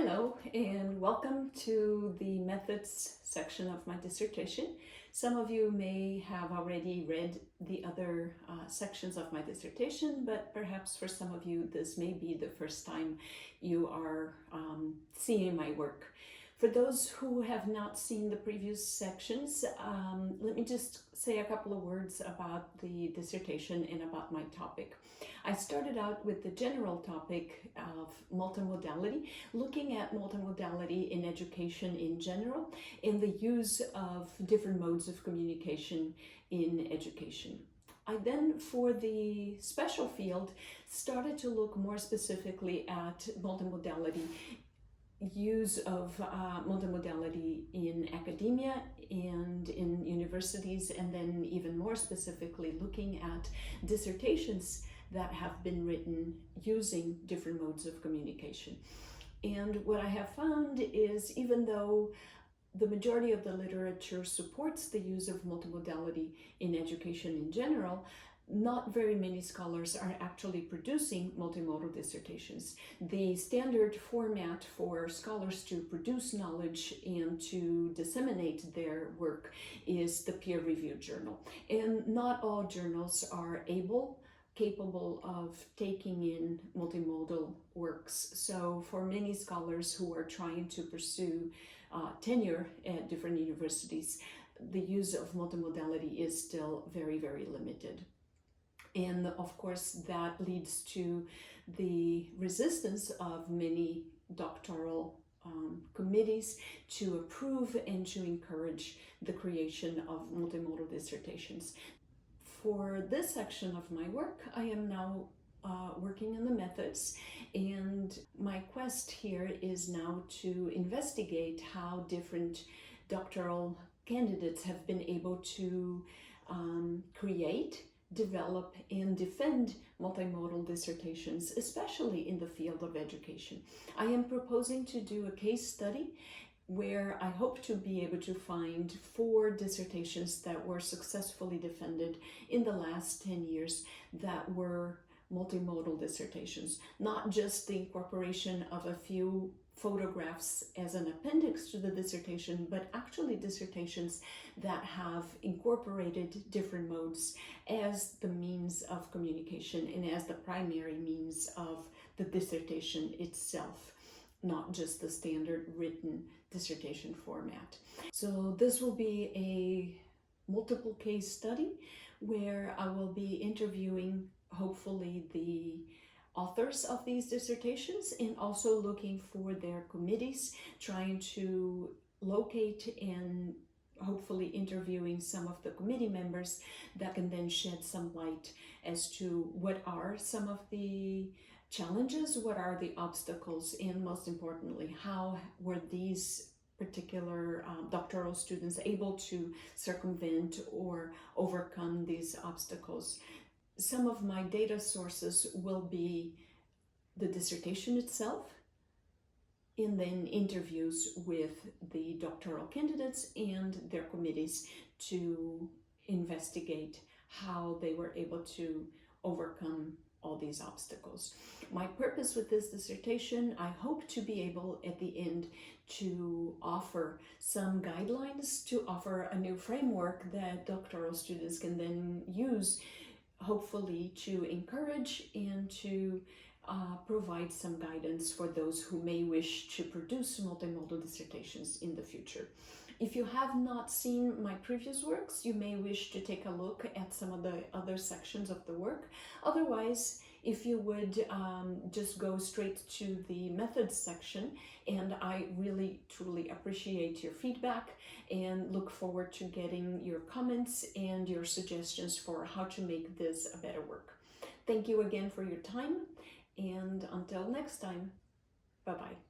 Hello and welcome to the methods section of my dissertation. Some of you may have already read the other sections of my dissertation, but perhaps for some of you this may be the first time you are seeing my work. For those who have not seen the previous sections, let me just say a couple of words about the dissertation and about my topic. I started out with the general topic of multimodality, looking at multimodality in education in general and the use of different modes of communication in education. I then, for the special field, started to look more specifically at multimodality, use of multimodality in academia and in universities, and then even more specifically looking at dissertations that have been written using different modes of communication. And what I have found is, even though the majority of the literature supports the use of multimodality in education in general, not very many scholars are actually producing multimodal dissertations. The standard format for scholars to produce knowledge and to disseminate their work is the peer-reviewed journal. And not all journals are capable of taking in multimodal works. So for many scholars who are trying to pursue tenure at different universities, the use of multimodality is still very, very limited. And of course, that leads to the resistance of many doctoral committees to approve and to encourage the creation of multimodal dissertations. For this section of my work, I am now working on the methods, and my quest here is now to investigate how different doctoral candidates have been able to create, develop, and defend multimodal dissertations, especially in the field of education. I am proposing to do a case study where I hope to be able to find 4 dissertations that were successfully defended in the last 10 years that were multimodal dissertations, not just the incorporation of a few photographs as an appendix to the dissertation, but actually dissertations that have incorporated different modes as the means of communication and as the primary means of the dissertation itself, not just the standard written dissertation format. So this will be a multiple case study where I will be interviewing hopefully the authors of these dissertations and also looking for their committees, trying to locate and hopefully interviewing some of the committee members that can then shed some light as to what are some of the challenges, what are the obstacles, and most importantly, how were these particular doctoral students able to circumvent or overcome these obstacles. Some of my data sources will be the dissertation itself, and then interviews with the doctoral candidates and their committees to investigate how they were able to overcome all these obstacles. My purpose with this dissertation, I hope to be able at the end to offer some guidelines, to offer a new framework that doctoral students can then use, hopefully to encourage and to provide some guidance for those who may wish to produce multimodal dissertations in the future. If you have not seen my previous works, you may wish to take a look at some of the other sections of the work. Otherwise, if you would just go straight to the methods section, and I really truly appreciate your feedback and look forward to getting your comments and your suggestions for how to make this a better work. Thank you again for your time, and until next time, bye-bye.